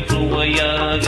சுவையாக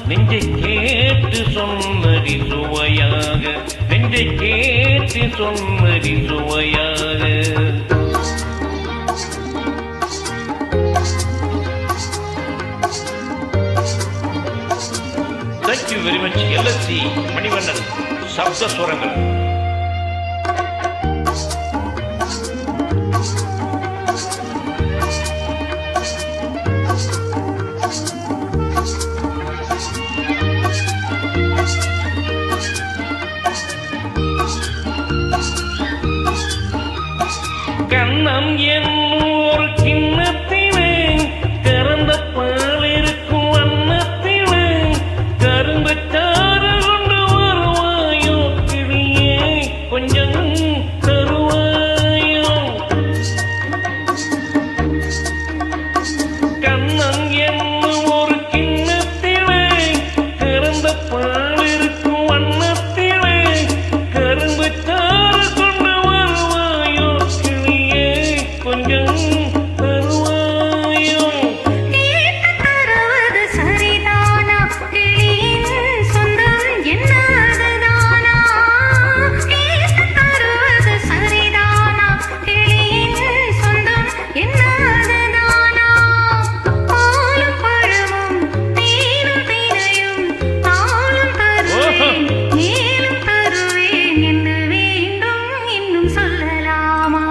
நெஞ்சை கேட்டு சொன்னதி சுவையாக நெஞ்சை கேட்டு சொன்னதி சுவையாக Thank you very much LSC Manivannan சப்த சுரங்கள் கண்ணம் என்னும் ஒரு கிண்ணத்திலே கறந்த பால் இருக்கும் வண்ணத்திலே கரும்பு சாறு கொண்டு வருவாயோ கிளியே கொஞ்சம் தருவாயோ கண்ணம் என்னும் ஒரு கிண்ணத்திலே கறந்த பால் இருக்கும் வண்ணத்திலே கரும்பு சாறு கொண்டு வருவாயோ கொஞ்சம் தருவாயோ கேட்டு தருவது சரிதானா கிளியின் சொந்தம் என்னதுதானா கேட்டு தருவது சரிதானா கிளியின் சொந்தம் என்னதுதானா பாலும் பழமும் தேனும் தினையும் தாளும் தருவேன் மேலும் தருவேன் என்ன வேண்டும் இன்னும் சொல்லலாமா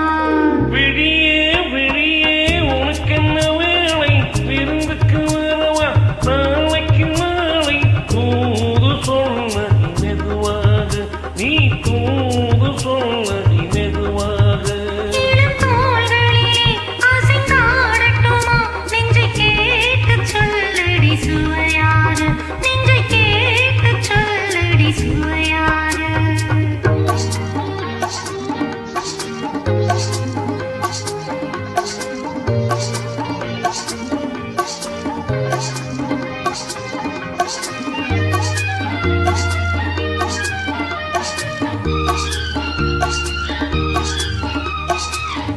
நீ தூது சொன்னதி மெதுவாக இளம் தோள்களிலே அசைந்தாடட்டுமா நெஞ்சை கேட்டு சொல்லடி சுவையாக நெஞ்சை கேட்டு சொல்லடி சுவையாக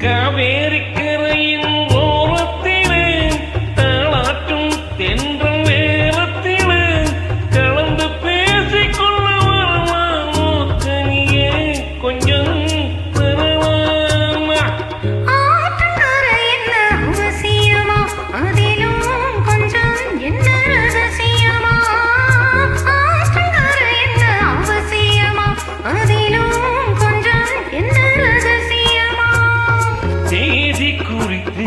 காவேரி கரையின் ஓரத்திலே தாளாட்டும் தென்றல் வேரத்திலே கலந்து பேசிக்கொள்ள வருவானோ கனியே கொஞ்சம் தருவானா ஆற்றங்கரை என்ன அவசியமா அதிலும் கொஞ்சம் என்ன ரகசியமா ஆற்றங்கரை என்ன அவசியமா அதிலும் கொஞ்சம் என்ன ரகசியமா தேதி குறித்து